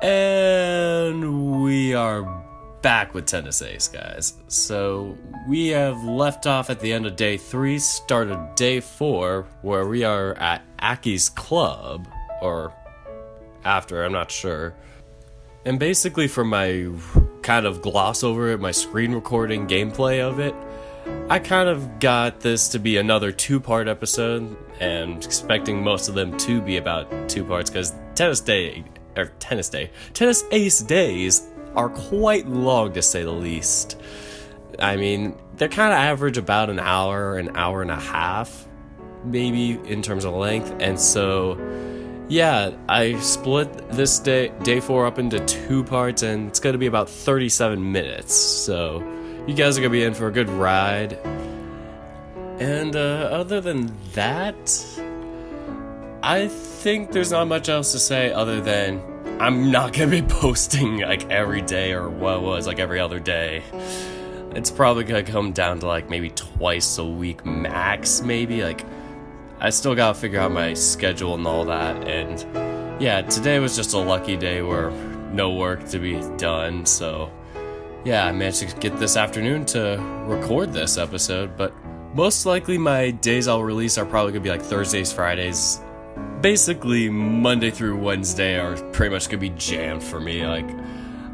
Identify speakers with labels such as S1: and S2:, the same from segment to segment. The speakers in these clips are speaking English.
S1: And we are back with Tennis Ace, guys. So we have left off at the end of day 3, started day 4, where we are at Aki's club, or after, I'm not sure. And basically for my kind of gloss over it, my screen recording gameplay of it, I kind of got this to be another 2-part episode, and expecting most of them to be about 2 parts, because Tennis Ace days are quite long, to say the least. I mean, they're kind of average about an hour and a half, maybe, in terms of length. And so, yeah, I split this day 4 up into 2 parts, and it's going to be about 37 minutes. So, you guys are going to be in for a good ride. And other than that, I think there's not much else to say other than I'm not going to be posting like every day or what was like every other day. It's probably going to come down to like maybe twice a week max, maybe. Like, I still got to figure out my schedule and all that. And yeah, today was just a lucky day where no work to be done. So yeah, I managed to get this afternoon to record this episode. But most likely my days I'll release are probably going to be like Thursdays, Fridays. Basically, Monday through Wednesday are pretty much going to be jammed for me. Like,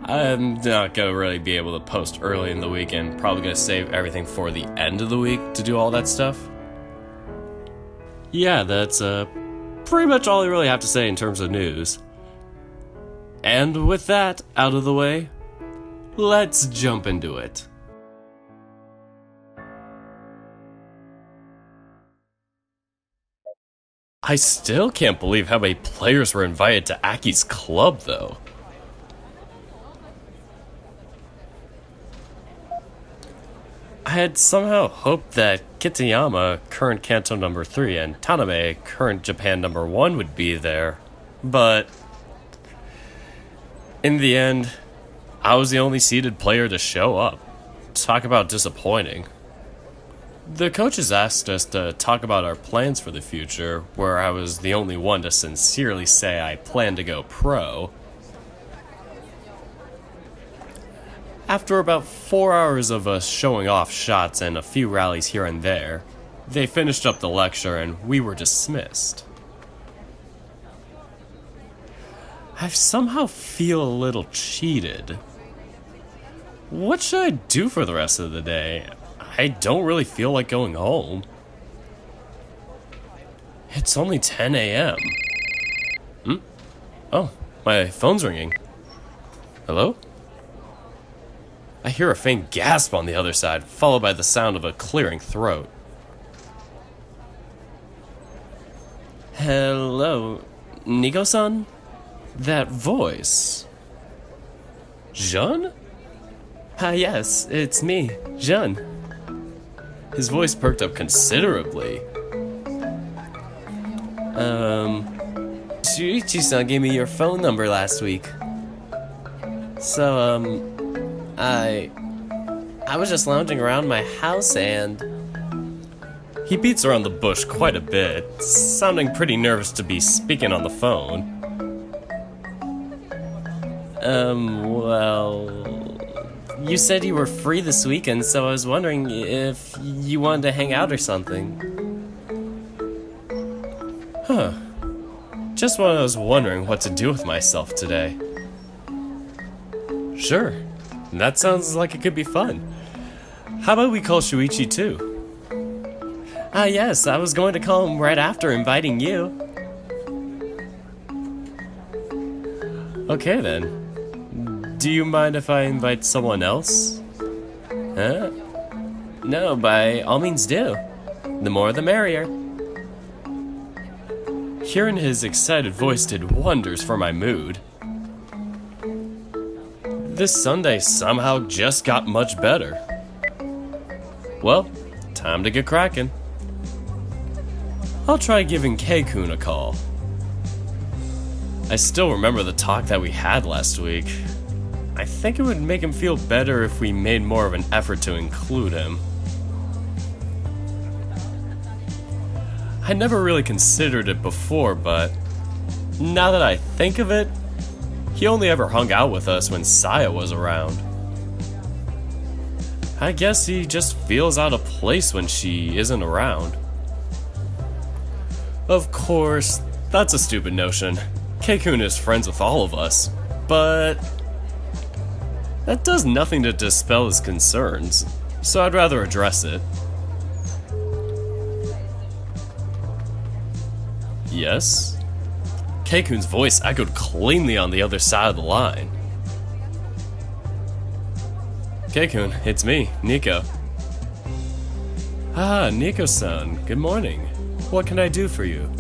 S1: I'm not going to really be able to post early in the week, and probably going to save everything for the end of the week to do all that stuff. Yeah, that's pretty much all I really have to say in terms of news. And with that out of the way, let's jump into it. I still can't believe how many players were invited to Aki's club, though. I had somehow hoped that Kitayama, current Kanto number 3, and Taname, current Japan number 1, would be there. But in the end, I was the only seeded player to show up. Talk about disappointing. The coaches asked us to talk about our plans for the future, where I was the only one to sincerely say I plan to go pro. After about 4 hours of us showing off shots and a few rallies here and there, they finished up the lecture and we were dismissed. I somehow feel a little cheated. What should I do for the rest of the day? I don't really feel like going home. It's only 10 a.m. Oh, my phone's ringing. Hello? I hear a faint gasp on the other side, followed by the sound of a clearing throat. Hello, Nico-san? That voice. Jean? Yes, it's me, Jean. His voice perked up considerably. Shoichi-san gave me your phone number last week. So, I was just lounging around my house and... He beats around the bush quite a bit, sounding pretty nervous to be speaking on the phone. Well... You said you were free this weekend, so I was wondering if you wanted to hang out or something. Huh. Just when I was wondering what to do with myself today. Sure. That sounds like it could be fun. How about we call Shoichi too? Yes, I was going to call him right after inviting you. Okay then. Do you mind if I invite someone else? Huh? No, by all means do. The more the merrier. Hearing his excited voice did wonders for my mood. This Sunday somehow just got much better. Well, time to get cracking. I'll try giving K-kun a call. I still remember the talk that we had last week. I think it would make him feel better if we made more of an effort to include him. I never really considered it before, but now that I think of it, He only ever hung out with us when Saya was around. I guess he just feels out of place when she isn't around. Of course, that's a stupid notion. Keikun is friends with all of us, but that does nothing to dispel his concerns, so I'd rather address it. Yes? Keikun's voice echoed cleanly on the other side of the line. Keikun, it's me, Nico. Ah, Nico-san, good morning. What can I do for you?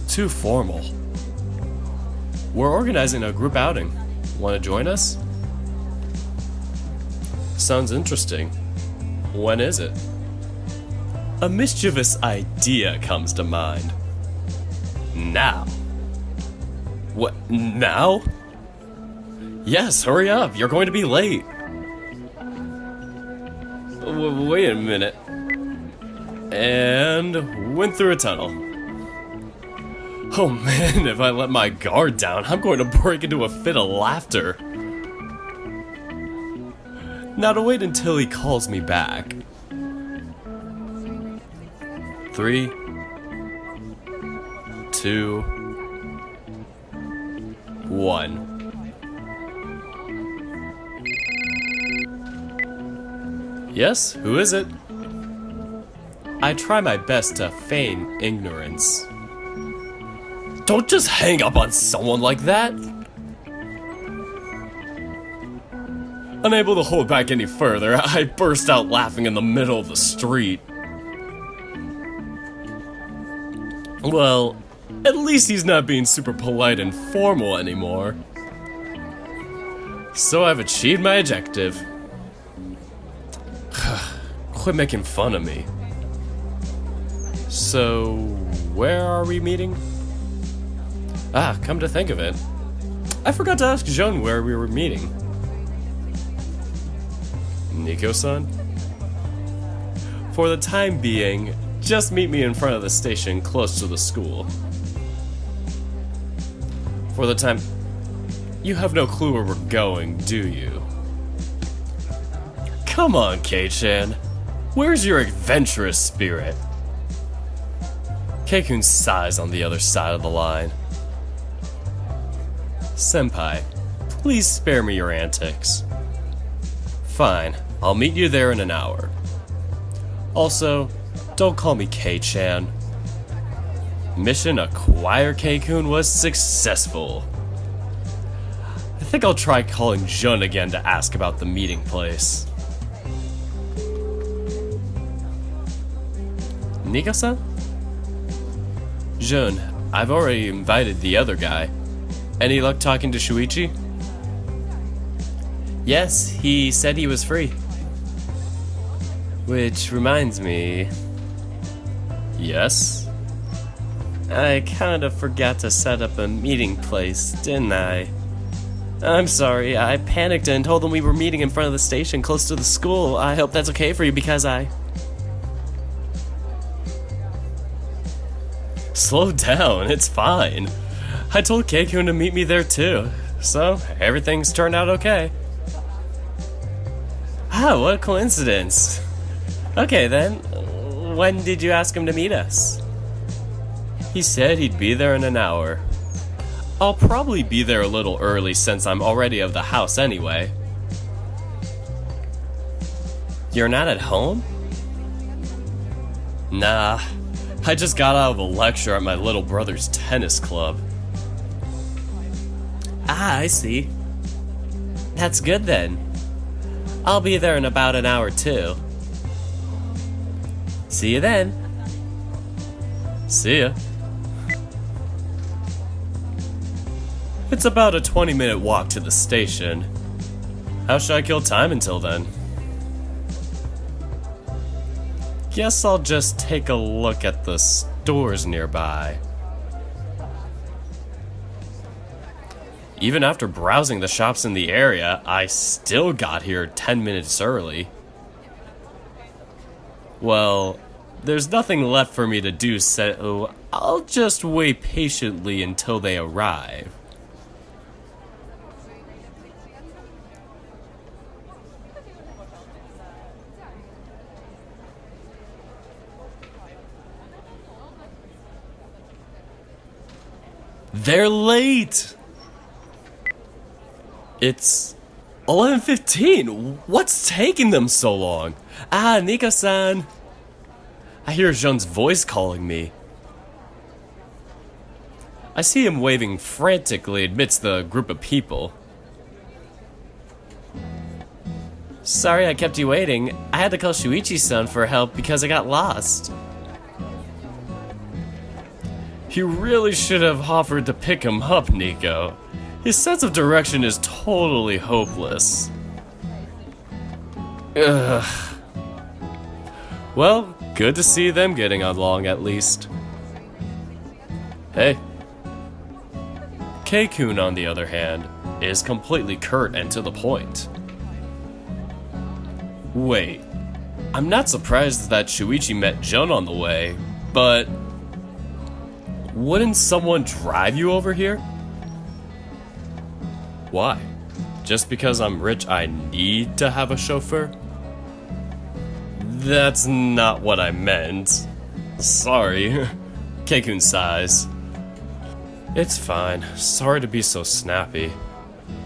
S1: Too formal. We're organizing a group outing. Want to join us? Sounds interesting. When is it? A mischievous idea comes to mind. Now. What, now? Yes, hurry up, you're going to be late. Wait a minute. And went through a tunnel. Oh man, if I let my guard down, I'm going to break into a fit of laughter. Now to wait until he calls me back. 3, 2, 1. Yes, who is it? I try my best to feign ignorance. Don't just hang up on someone like that! Unable to hold back any further, I burst out laughing in the middle of the street. Well, at least he's not being super polite and formal anymore. So I've achieved my objective. Quit making fun of me. So, where are we meeting? Ah, come to think of it, I forgot to ask Jean where we were meeting. Nico-san? For the time being, just meet me in front of the station close to the school. For the time... You have no clue where we're going, do you? Come on, Kei-chan. Where's your adventurous spirit? Keikun sighs on the other side of the line. Senpai, please spare me your antics. Fine, I'll meet you there in an hour. Also, don't call me Kei-chan. Mission Acquire Keikun was successful. I think I'll try calling Jun again to ask about the meeting place. Nico-san? Jun, I've already invited the other guy. Any luck talking to Shoichi? Yes, he said he was free. Which reminds me... Yes? I kind of forgot to set up a meeting place, didn't I? I'm sorry, I panicked and told them we were meeting in front of the station close to the school. I hope that's okay for you because Slow down, it's fine. I told Keikun to meet me there too, so everything's turned out okay. Ah, what a coincidence. Okay then, when did you ask him to meet us? He said he'd be there in an hour. I'll probably be there a little early since I'm already out of the house anyway. You're not at home? Nah, I just got out of a lecture at my little brother's tennis club. Ah, I see. That's good then. I'll be there in about an hour too. See you then. See ya. It's about a 20-minute walk to the station. How should I kill time until then? Guess I'll just take a look at the stores nearby. Even after browsing the shops in the area, I still got here 10 minutes early. Well, there's nothing left for me to do, so I'll just wait patiently until they arrive. They're late! It's 11:15. What's taking them so long? Ah, Nico-san. I hear Jean's voice calling me. I see him waving frantically amidst the group of people. Sorry I kept you waiting. I had to call Shoichi-san for help because I got lost. You really should have offered to pick him up, Nico. His sense of direction is totally hopeless. Ugh. Well, good to see them getting along at least. Hey. K-kun, on the other hand, is completely curt and to the point. Wait, I'm not surprised that Shoichi met Jun on the way, but wouldn't someone drive you over here? Why? Just because I'm rich I need to have a chauffeur? That's not what I meant. Sorry. K-kun sighs. It's fine. Sorry to be so snappy.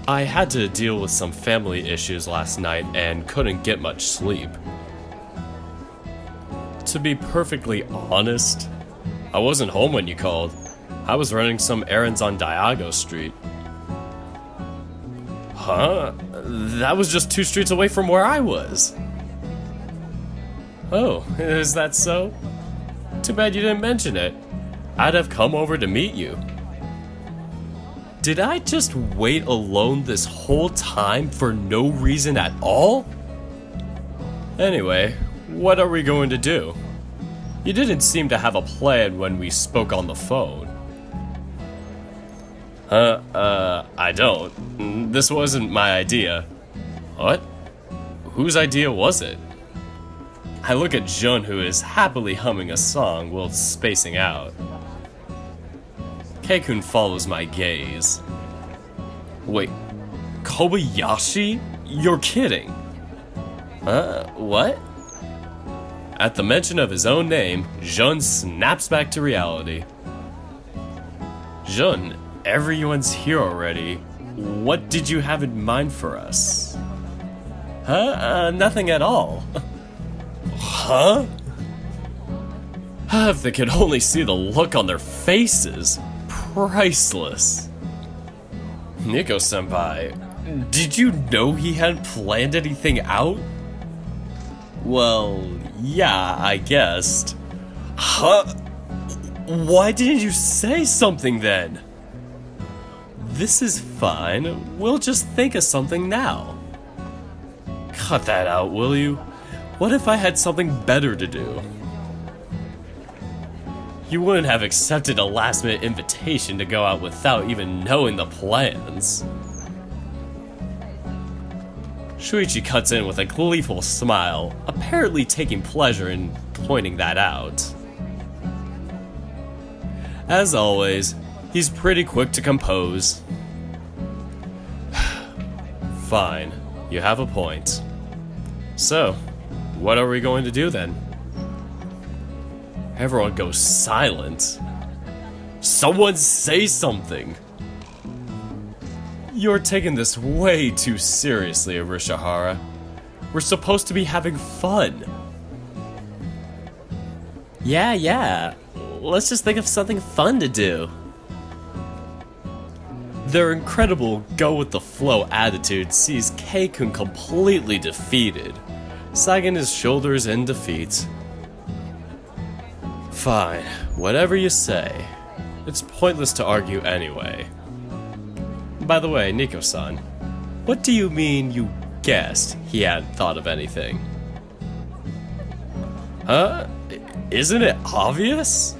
S1: I had to deal with some family issues last night and couldn't get much sleep. To be perfectly honest, I wasn't home when you called. I was running some errands on Diago Street. Huh? That was just 2 streets away from where I was. Oh, is that so? Too bad you didn't mention it. I'd have come over to meet you. Did I just wait alone this whole time for no reason at all? Anyway, what are we going to do? You didn't seem to have a plan when we spoke on the phone. I don't. This wasn't my idea. What? Whose idea was it? I look at Jun, who is happily humming a song while spacing out. K-kun follows my gaze. Wait, Kobayashi? You're kidding. What? At the mention of his own name, Jun snaps back to reality. Jun, everyone's here already. What did you have in mind for us? Nothing at all. Huh? If they could only see the look on their faces. Priceless. Nico-senpai, did you know he hadn't planned anything out? Well, yeah, I guessed. Huh? Why didn't you say something then? This is fine. We'll just think of something now. Cut that out, will you? What if I had something better to do? You wouldn't have accepted a last-minute invitation to go out without even knowing the plans. Shoichi cuts in with a gleeful smile, apparently taking pleasure in pointing that out. As always, he's pretty quick to compose. Fine, you have a point. So, what are we going to do then? Everyone goes silent. Someone say something! You're taking this way too seriously, Arishihara. We're supposed to be having fun. Yeah. Let's just think of something fun to do. Their incredible go-with-the-flow attitude sees K-kun completely defeated, sagging his shoulders in defeat. Fine, whatever you say. It's pointless to argue anyway. By the way, Nico-san, what do you mean you guessed he hadn't thought of anything? Huh? Isn't it obvious?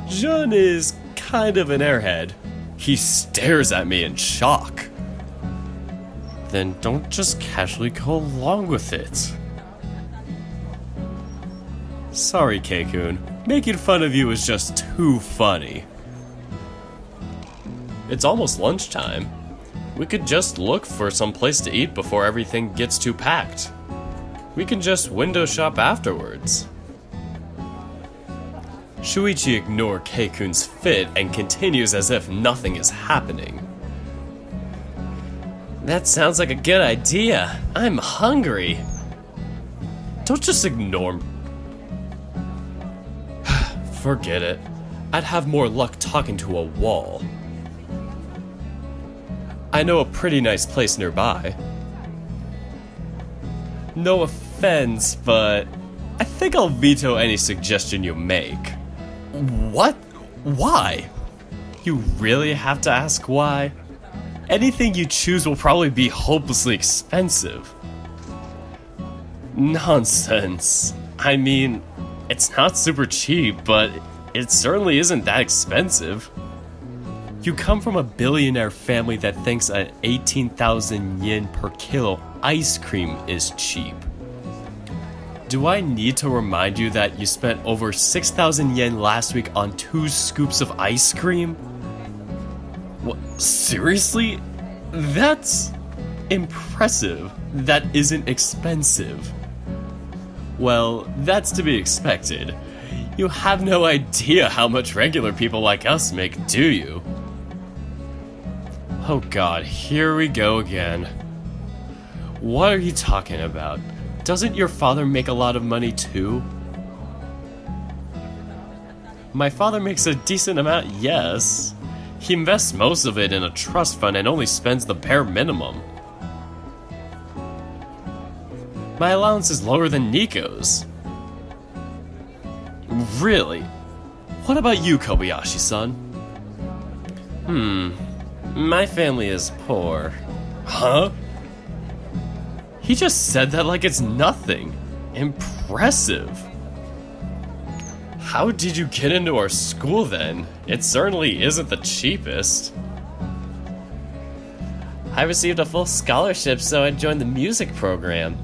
S1: Jun is kind of an airhead. He stares at me in shock. Then don't just casually go along with it. Sorry, K-kun. Making fun of you is just too funny. It's almost lunchtime. We could just look for some place to eat before everything gets too packed. We can just window shop afterwards. Shoichi ignores Keikun's fit and continues as if nothing is happening. That sounds like a good idea. I'm hungry. Don't just ignore me. Forget it. I'd have more luck talking to a wall. I know a pretty nice place nearby. No offense, but I think I'll veto any suggestion you make. What? Why? You really have to ask why? Anything you choose will probably be hopelessly expensive. Nonsense. I mean, it's not super cheap, but it certainly isn't that expensive. You come from a billionaire family that thinks an 18,000 yen per kilo ice cream is cheap. Do I need to remind you that you spent over 6,000 yen last week on 2 scoops of ice cream? What, seriously? That's impressive. That isn't expensive. Well, that's to be expected. You have no idea how much regular people like us make, do you? Oh god, here we go again. What are you talking about? Doesn't your father make a lot of money too? My father makes a decent amount, yes. He invests most of it in a trust fund and only spends the bare minimum. My allowance is lower than Nico's. Really? What about you, Kobayashi-san? My family is poor. Huh? He just said that like it's nothing. Impressive. How did you get into our school then? It certainly isn't the cheapest. I received a full scholarship, so I joined the music program.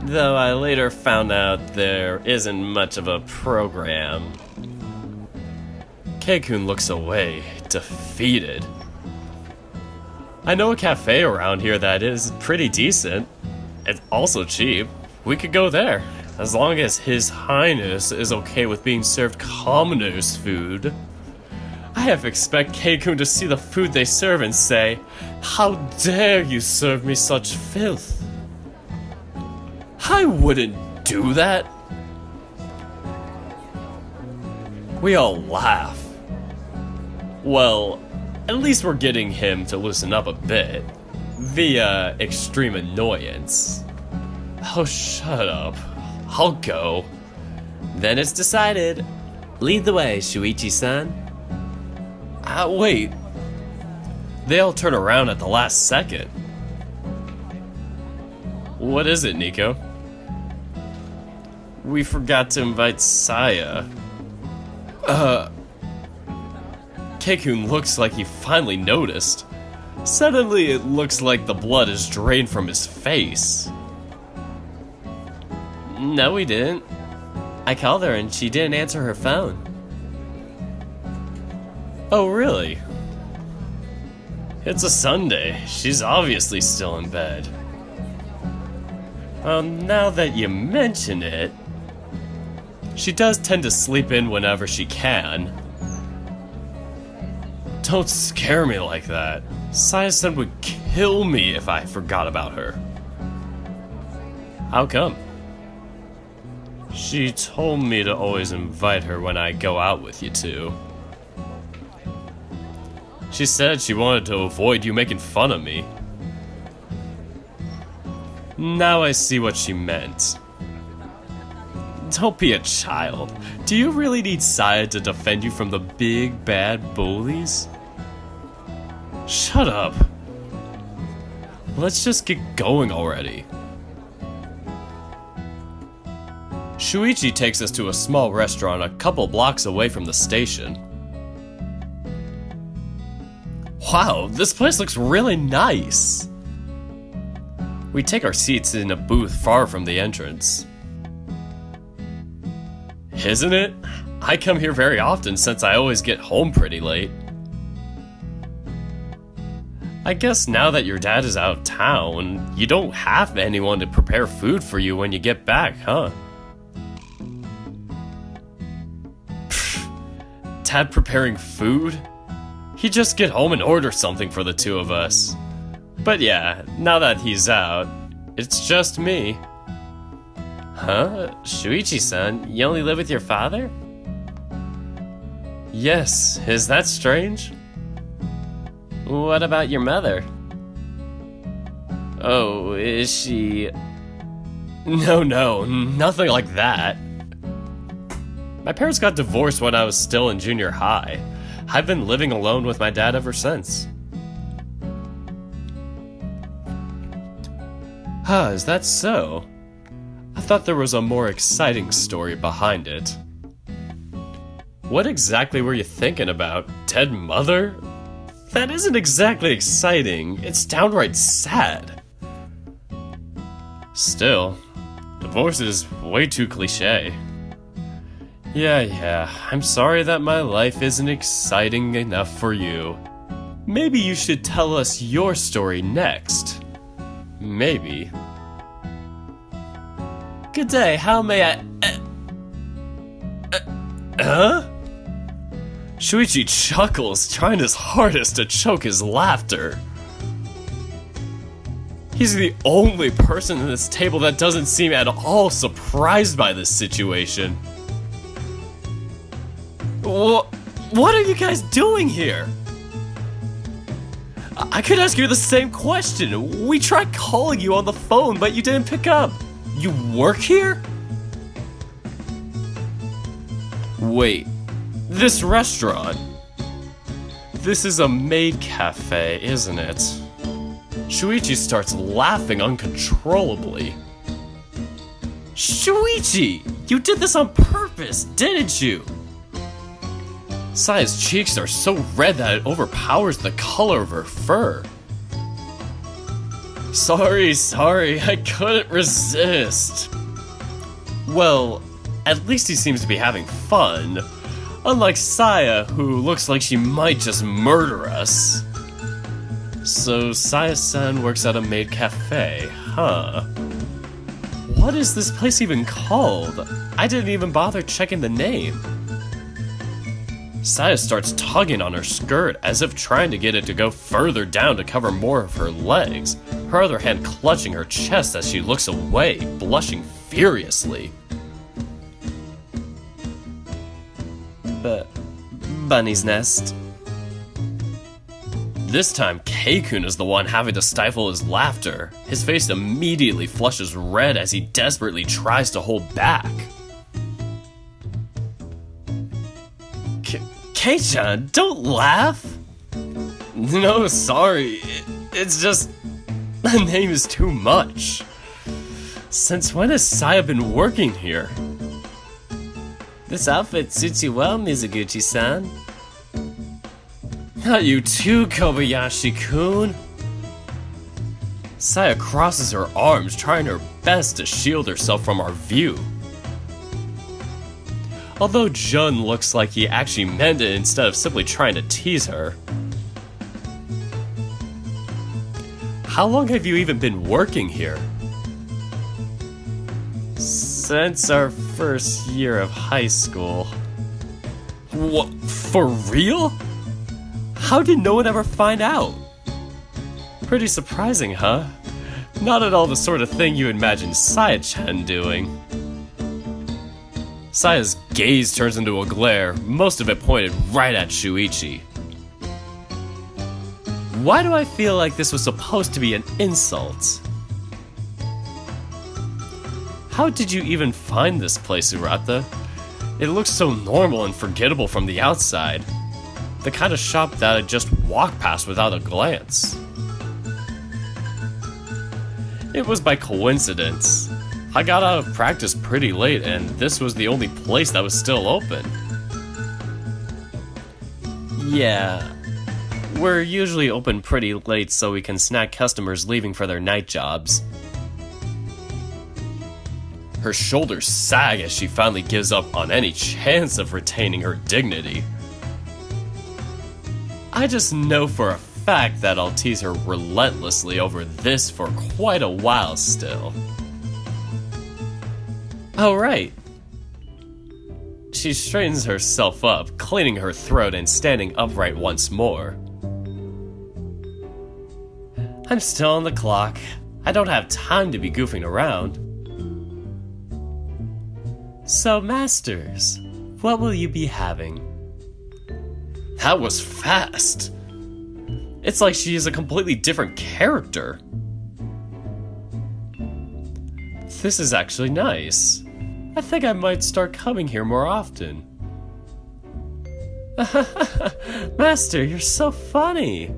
S1: Though I later found out there isn't much of a program. Keikun looks away, defeated. I know a cafe around here that is pretty decent. It's also cheap. We could go there, as long as His Highness is okay with being served commoners' food. I have to expect Keikun to see the food they serve and say, "How dare you serve me such filth?" I wouldn't do that. We all laugh. Well, at least we're getting him to loosen up a bit, via extreme annoyance. Oh, shut up. I'll go. Then it's decided. Lead the way, Shoichi-san. Wait. They all turn around at the last second. What is it, Nico? We forgot to invite Saya. Keikun looks like he finally noticed. Suddenly it looks like the blood is drained from his face. No, we didn't. I called her and she didn't answer her phone. Oh, really? It's a Sunday. She's obviously still in bed. Now that you mention it, she does tend to sleep in whenever she can. Don't scare me like that. Saya-san would kill me if I forgot about her. How come? She told me to always invite her when I go out with you two. She said she wanted to avoid you making fun of me. Now I see what she meant. Don't be a child. Do you really need Saya to defend you from the big bad bullies? Shut up. Let's just get going already. Shoichi takes us to a small restaurant a couple blocks away from the station. Wow, this place looks really nice. We take our seats in a booth far from the entrance. Isn't it? I come here very often since I always get home pretty late. I guess now that your dad is out of town, you don't have anyone to prepare food for you when you get back, huh? Dad preparing food? He'd just get home and order something for the two of us. But yeah, now that he's out, it's just me. Huh? Shoichi-san, you only live with your father? Yes, is that strange? What about your mother? Oh, is she... No, nothing like that. My parents got divorced when I was still in junior high. I've been living alone with my dad ever since. Huh, is that so? I thought there was a more exciting story behind it. What exactly were you thinking about? Dead mother? That isn't exactly exciting. It's downright sad. Still, divorce is way too cliché. Yeah, I'm sorry that my life isn't exciting enough for you. Maybe you should tell us your story next. Maybe. Good day, how may I... Huh? Shoichi chuckles, trying his hardest to choke his laughter. He's the only person at this table that doesn't seem at all surprised by this situation. What are you guys doing here? I could ask you the same question. We tried calling you on the phone, but you didn't pick up. You work here? Wait. This restaurant. This is a maid cafe, isn't it? Shoichi starts laughing uncontrollably. Shoichi! You did this on purpose, didn't you? Saya's cheeks are so red that it overpowers the color of her fur. Sorry, I couldn't resist. Well, at least he seems to be having fun. Unlike Saya, who looks like she might just murder us. So Saya-san works at a maid cafe, huh? What is this place even called? I didn't even bother checking the name. Saya starts tugging on her skirt as if trying to get it to go further down to cover more of her legs, her other hand clutching her chest as she looks away, blushing furiously. Bunny's nest. This time, Keikun is the one having to stifle his laughter. His face immediately flushes red as he desperately tries to hold back. Kei-chan, don't laugh! No, sorry. It's just... the name is too much. Since when has Saya been working here? This outfit suits you well, Mizuguchi-san. Not you too, Kobayashi-kun. Saya crosses her arms, trying her best to shield herself from our view. Although Jun looks like he actually meant it instead of simply trying to tease her. How long have you even been working here? Since our first year of high school. What? For real? How did no one ever find out? Pretty surprising, huh? Not at all the sort of thing you imagine Saya-chan doing. Saya's gaze turns into a glare, most of it pointed right at Shoichi. Why do I feel like this was supposed to be an insult? How did you even find this place, Urata? It looks so normal and forgettable from the outside. The kind of shop that I'd just walk past without a glance. It was by coincidence. I got out of practice pretty late, and this was the only place that was still open. Yeah, we're usually open pretty late so we can snag customers leaving for their night jobs. Her shoulders sag as she finally gives up on any chance of retaining her dignity. I just know for a fact that I'll tease her relentlessly over this for quite a while still. Oh, right. She straightens herself up, cleaning her throat and standing upright once more. I'm still on the clock. I don't have time to be goofing around. So, Masters, what will you be having? That was fast. It's like she is a completely different character. This is actually nice. I think I might start coming here more often. Master, you're so funny.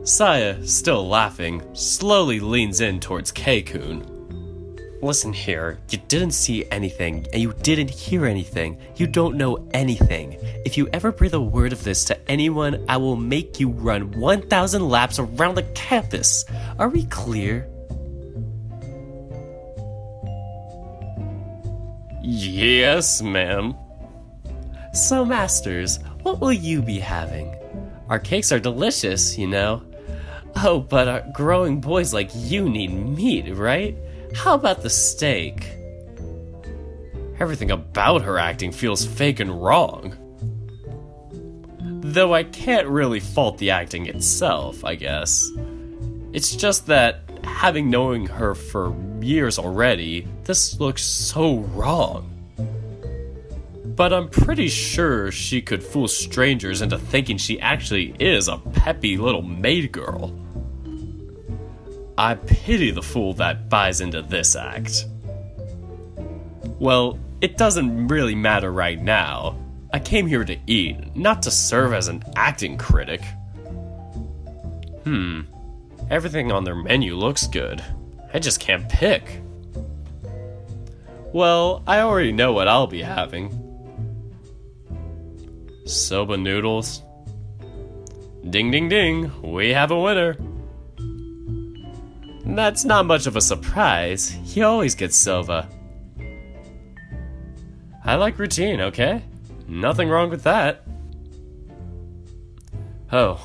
S1: Saya, still laughing, slowly leans in towards Kei-kun. Listen here, you didn't see anything, and you didn't hear anything. You don't know anything. If you ever breathe a word of this to anyone, I will make you run 1,000 laps around the campus. Are we clear? Yes, ma'am. So, Masters, what will you be having? Our cakes are delicious, you know. Oh, but growing boys like you need meat, right? How about the steak? Everything about her acting feels fake and wrong. Though I can't really fault the acting itself, I guess. It's just that, having known her for years already, this looks so wrong. But I'm pretty sure she could fool strangers into thinking she actually is a peppy little maid girl. I pity the fool that buys into this act. Well, it doesn't really matter right now. I came here to eat, not to serve as an acting critic. Everything on their menu looks good. I just can't pick. Well, I already know what I'll be having. Soba noodles. Ding ding ding, we have a winner. That's not much of a surprise. He always gets soba. I like routine, okay? Nothing wrong with that. Oh,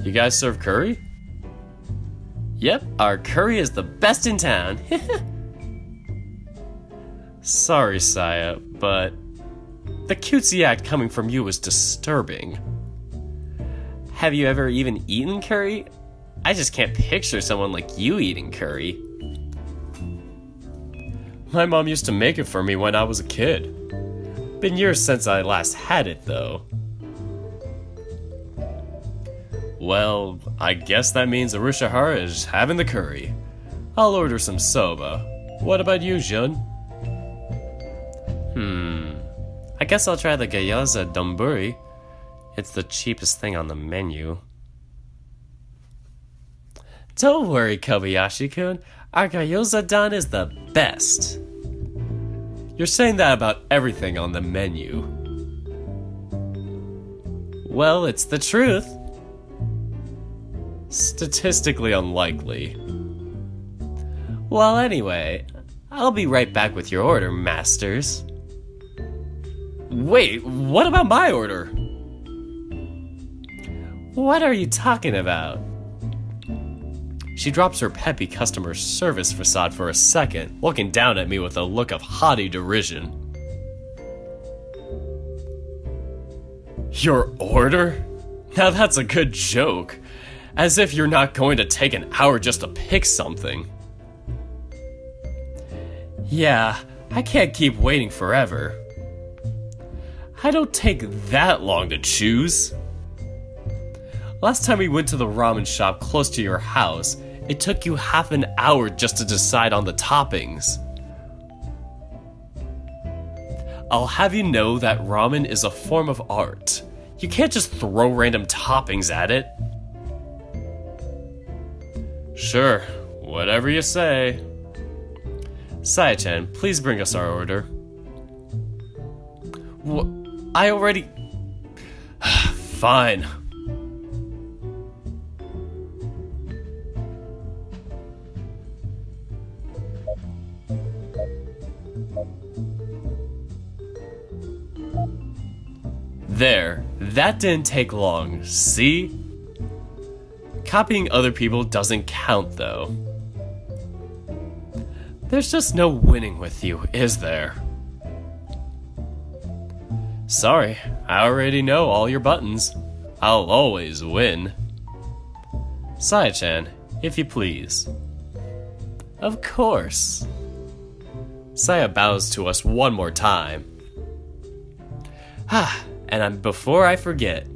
S1: you guys serve curry? Yep, our curry is the best in town. Sorry, Saya, but the cutesy act coming from you was disturbing. Have you ever even eaten curry? I just can't picture someone like you eating curry. My mom used to make it for me when I was a kid. Been years since I last had it, though. Well, I guess that means Arushihara is having the curry. I'll order some soba. What about you, Jun? I guess I'll try the gyoza donburi. It's the cheapest thing on the menu. Don't worry, Kobayashi-kun. Our gyoza don is the best. You're saying that about everything on the menu. Well, it's the truth. Statistically unlikely. Well, anyway, I'll be right back with your order, Masters. Wait, what about my order? What are you talking about? She drops her peppy customer service facade for a second, looking down at me with a look of haughty derision. Your order? Now that's a good joke. As if you're not going to take an hour just to pick something. Yeah, I can't keep waiting forever. I don't take that long to choose. Last time we went to the ramen shop close to your house, it took you half an hour just to decide on the toppings. I'll have you know that ramen is a form of art. You can't just throw random toppings at it. Sure, whatever you say. Saya-chan, please bring us our order. I already... Fine. There, that didn't take long, see? Copying other people doesn't count, though. There's just no winning with you, is there? Sorry, I already know all your buttons. I'll always win. Saya-chan, if you please. Of course. Saya bows to us one more time. And before I forget,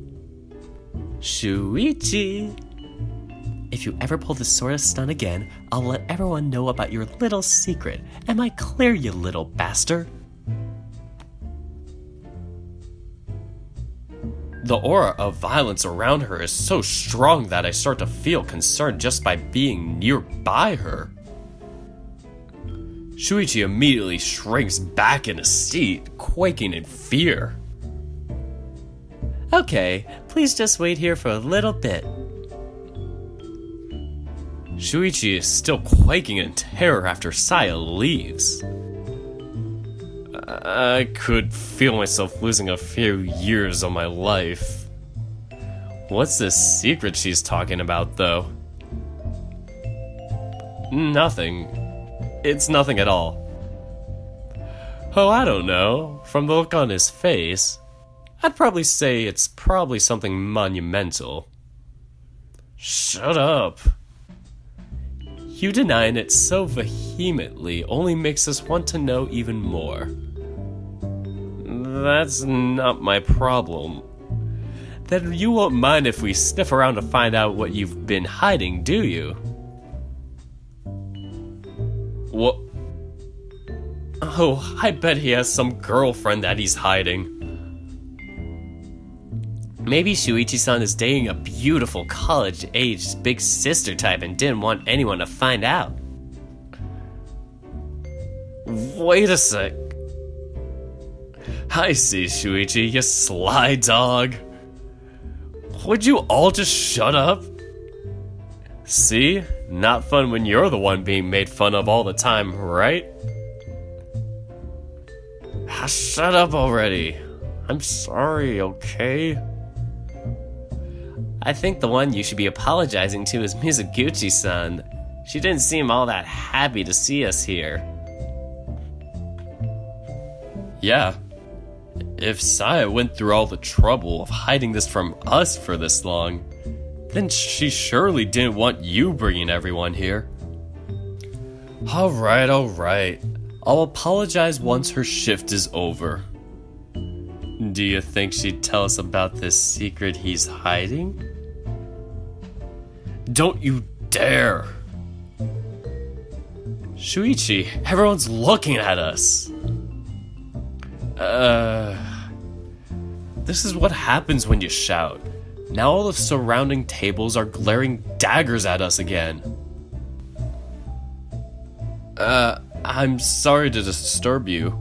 S1: Shoichi. If you ever pull this sort of stunt again, I'll let everyone know about your little secret. Am I clear, you little bastard? The aura of violence around her is so strong that I start to feel concerned just by being nearby her. Shoichi immediately shrinks back in his seat, quaking in fear. Okay, please just wait here for a little bit. Shoichi is still quaking in terror after Saya leaves. I could feel myself losing a few years of my life. What's this secret she's talking about, though? Nothing. It's nothing at all. Oh, I don't know. From the look on his face, I'd probably say it's probably something monumental. Shut up. You denying it so vehemently only makes us want to know even more. That's not my problem. Then you won't mind if we sniff around to find out what you've been hiding, do you? What? Oh, I bet he has some girlfriend that he's hiding. Maybe Shoichi-san is dating a beautiful college-aged big sister type and didn't want anyone to find out. Wait a sec. I see, Shoichi, you sly dog. Would you all just shut up? See? Not fun when you're the one being made fun of all the time, right? Shut up already. I'm sorry, okay? I think the one you should be apologizing to is Mizuguchi-san. She didn't seem all that happy to see us here. Yeah. If Saya went through all the trouble of hiding this from us for this long, then she surely didn't want you bringing everyone here. Alright. I'll apologize once her shift is over. Do you think she'd tell us about this secret he's hiding? Don't you dare! Shoichi, everyone's looking at us! This is what happens when you shout. Now all the surrounding tables are glaring daggers at us again. I'm sorry to disturb you.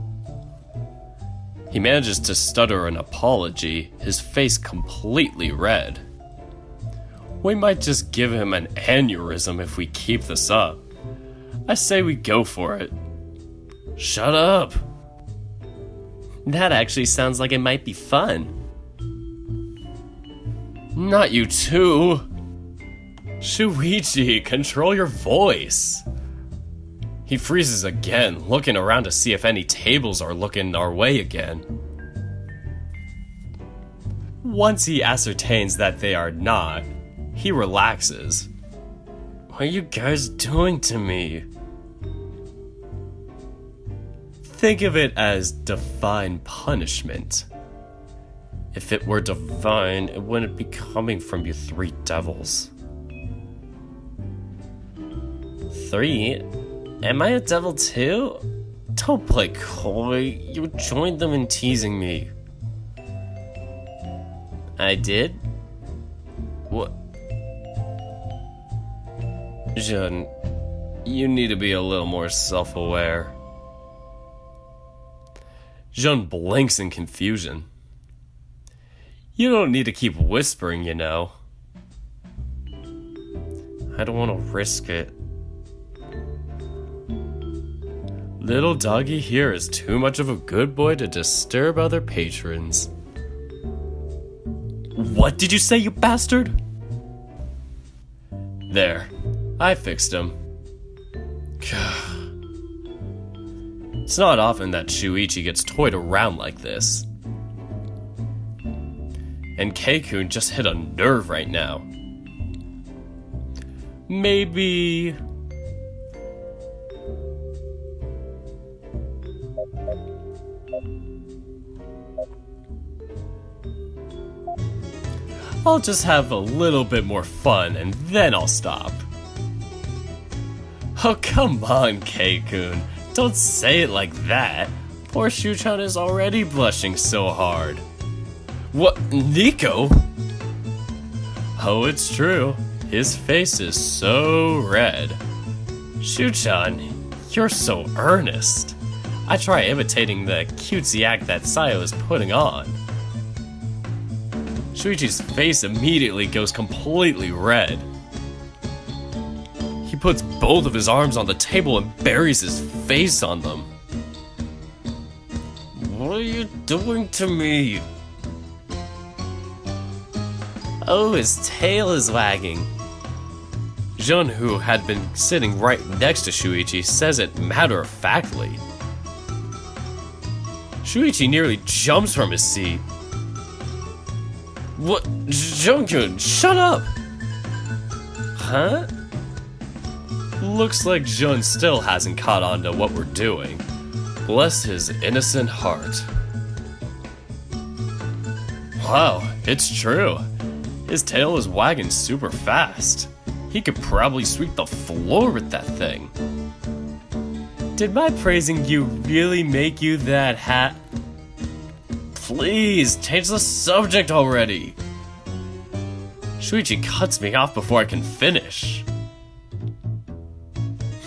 S1: He manages to stutter an apology, his face completely red. We might just give him an aneurysm if we keep this up. I say we go for it. Shut up! That actually sounds like it might be fun. Not you too! Shoichi, control your voice! He freezes again, looking around to see if any tables are looking our way again. Once he ascertains that they are not, he relaxes. What are you guys doing to me? Think of it as divine punishment. If it were divine, it wouldn't be coming from you three devils. 3? Am I a devil too? Don't play coy. You joined them in teasing me. I did? What? Jun, you need to be a little more self-aware. Jun blinks in confusion. You don't need to keep whispering, you know. I don't want to risk it. Little doggy here is too much of a good boy to disturb other patrons. What did you say, you bastard? There, I fixed him. It's not often that Shoichi gets toyed around like this. And Keikun just hit a nerve right now. Maybe... I'll just have a little bit more fun and then I'll stop. Oh, come on, Keikun. Don't say it like that. Poor Shuchan is already blushing so hard. What, Nico? Oh, it's true. His face is so red. Shuchan, you're so earnest. I try imitating the cutesy act that Sayo is putting on. Shuichi's face immediately goes completely red. He puts both of his arms on the table and buries his face on them. What are you doing to me? Oh, his tail is wagging. Jun, who had been sitting right next to Shoichi, says it matter-of-factly. Shoichi nearly jumps from his seat. What? Jungkyun, shut up! Huh? Looks like Jun still hasn't caught on to what we're doing. Bless his innocent heart. Wow, it's true. His tail is wagging super fast. He could probably sweep the floor with that thing. Did my praising you really make you that Please, change the subject already! Shoichi cuts me off before I can finish.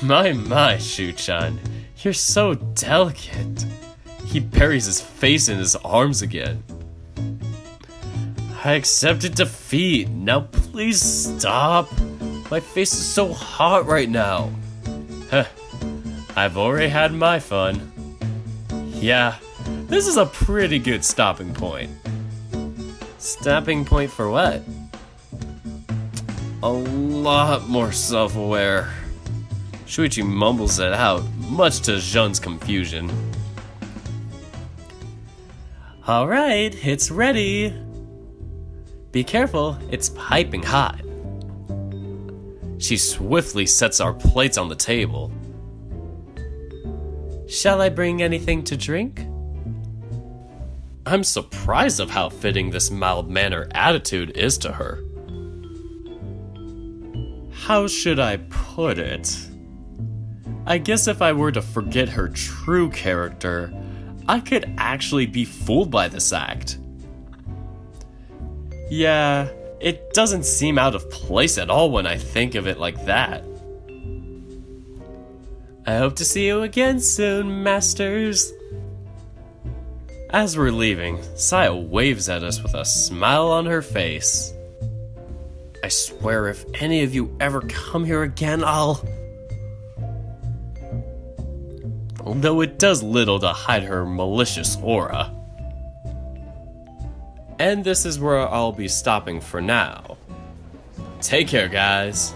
S1: My, Shuchan, you're so delicate. He buries his face in his arms again. I accepted defeat. Now please stop. My face is so hot right now. Heh, I've already had my fun. Yeah, this is a pretty good stopping point. Stopping point for what? A lot more self-aware. Shoichi mumbles it out, much to Jun's confusion. Alright, it's ready. Be careful, it's piping hot. She swiftly sets our plates on the table. Shall I bring anything to drink? I'm surprised of how fitting this mild-mannered attitude is to her. How should I put it? I guess if I were to forget her true character, I could actually be fooled by this act. Yeah, it doesn't seem out of place at all when I think of it like that. I hope to see you again soon, masters. As we're leaving, Sayo waves at us with a smile on her face. I swear if any of you ever come here again, Though it does little to hide her malicious aura. And this is where I'll be stopping for now. Take care, guys.